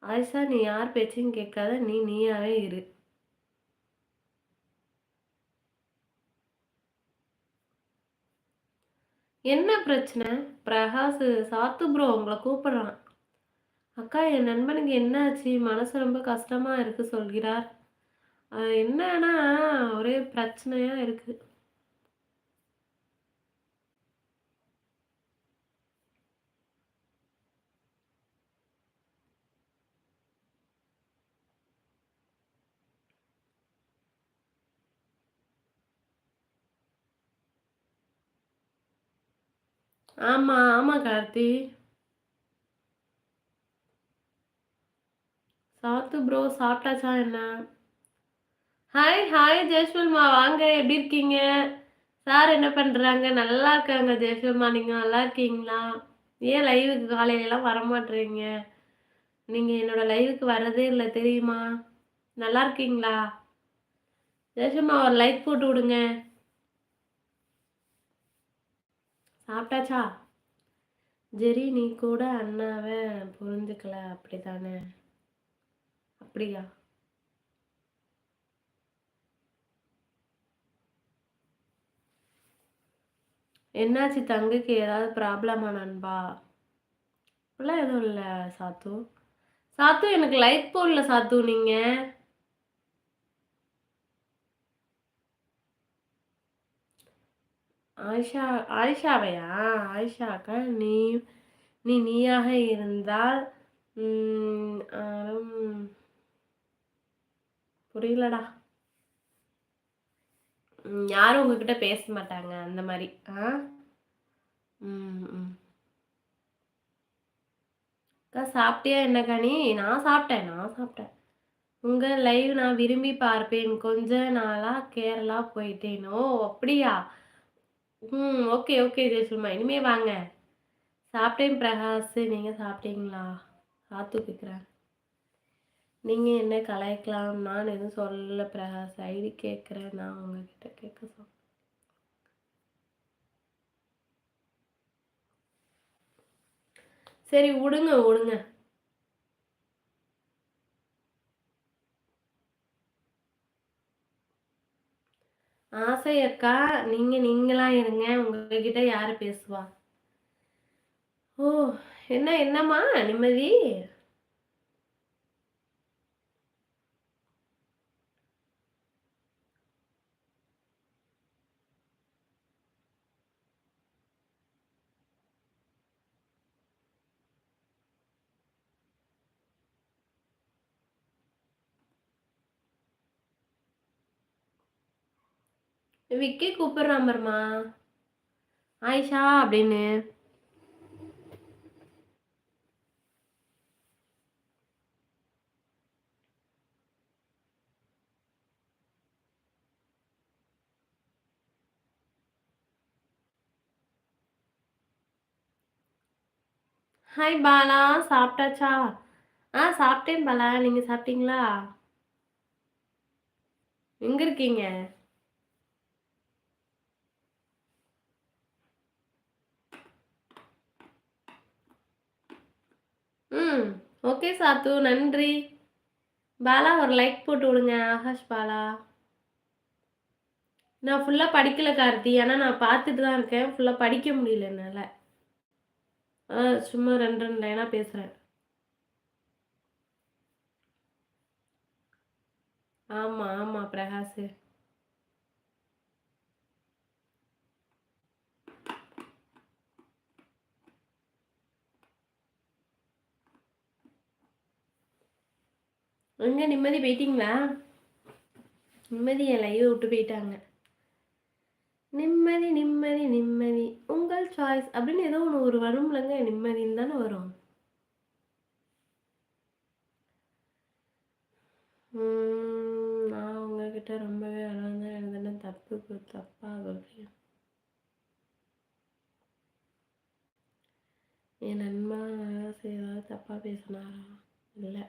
ஆயிஷா நீ யார் பேச்சையும் கேட்காத. நீ நீயாவே இரு. என்ன பிரச்சனை? பிரகாஷ் சாத்து ப்ரோ உங்கள கூப்பிடுறான். அக்கா என் நண்பனுக்கு என்னாச்சு? மனசு ரொம்ப கஷ்டமா இருக்கு சொல்கிறார். என்னன்னா ஒரே பிரச்சனையா இருக்கு. ஆமா, ஆமா கார்த்தி. சாத்து ப்ரோ சாப்பிட்டாச்சா என்ன? ஹாய் ஹாய் ஜெயஸ்வல்மா வாங்க எப்படி இருக்கீங்க? சார் என்ன பண்றாங்க? நல்லா இருக்காங்க ஜெயஸ்வல்மா. நீங்க நல்லா இருக்கீங்களா? ஏன் லைவுக்கு காலையிலலாம் வரமாட்றீங்க? நீங்க என்னோட லைவுக்கு வர்றதே இல்ல தெரியுமா? நல்லா இருக்கீங்களா? ஜெயஸ்வல்மா ஒரு லைக் போட்டு விடுங்க. சாப்பிட்டாச்சா? ஜெரி நீ கூட அண்ணாவ புரிஞ்சுக்கல அப்படிதானே? அப்படியா? என்னாச்சு தங்கைக்கு ஏதாவது ப்ராப்ளமா நண்பா? அப்படிலாம் எதுவும் இல்ல சாத்து. சாத்து எனக்கு லைக் போடல சாத்து நீங்க. ஆயிஷா ஆயிஷாவையா? ஆயிஷாக்கா நீ நீ நீயாக இருந்தால் புரியலடா. யாரும் உங்ககிட்ட பேச மாட்டாங்க அந்த மாதிரி. ஆ ம் ம் அக்கா சாப்பிட்டியா என்னக்கா நீ? நான் சாப்பிட்டேன். உங்க லைவ் நான் விரும்பி பார்ப்பேன். கொஞ்ச நாளா கேரளா போயிட்டேன். ஓ அப்படியா? ஓகே ஓகே ஜெயசுமா இனிமே வாங்க. சாப்பிட்டேன் பிரகாஷ். நீங்க சாப்பிட்டீங்களா? சாத்து கேட்குறேன். நீங்க என்ன கலாய்க்கலாம் நான் எதுவும் சொல்லல பிரகாஷ். ஐடி கேட்குறேன் நான் உங்ககிட்ட கேட்க சரி விடுங்க விடுங்க. ஆசை அக்கா நீங்க நீங்களா இருங்க. உங்ககிட்ட யாரு பேசுவா? ஓ என்னம்மா நிம்மதி? விக்கி கூப்பிடுறான் பர்மா ஆயிஷா அப்படின்னு. ஹாய் பாலா சாப்பிட்டாச்சா? சாப்பிட்டேன் பாலா. நீங்க சாப்பிட்டீங்களா? எங்க இருக்கீங்க? ம் ஓகே சாத்து நன்றி. பாலா ஒரு லைக் போட்டு விடுங்க. ஆகாஷ் பாலா. நான் ஃபுல்லா படிக்கல கார்த்தி. ஆனா நான் பார்த்துட்டு தான் இருக்கேன். ஃபுல்லா படிக்க முடியல என்னால. சும்மா 2 லைனா பேசுறேன். ஆமா ஆமா பிரகாஷ். எங்க நிம்மதி போயிட்டீங்களா? நிம்மதி என் லைவ் விட்டு போயிட்டாங்க. நிம்மதி நிம்மதி நிம்மதி உங்கள் சாய்ஸ் அப்படின்னு ஏதோ ஒன்று ஒரு வரும்லங்க. நிம்மதின்னு தானே வரும். நான் உங்ககிட்ட ரொம்பவே அழகா எழுதுன தப்பா சொல்றீங்க. என் நண்பன் ஏதாவது தப்பா பேசினாரா? இல்லை.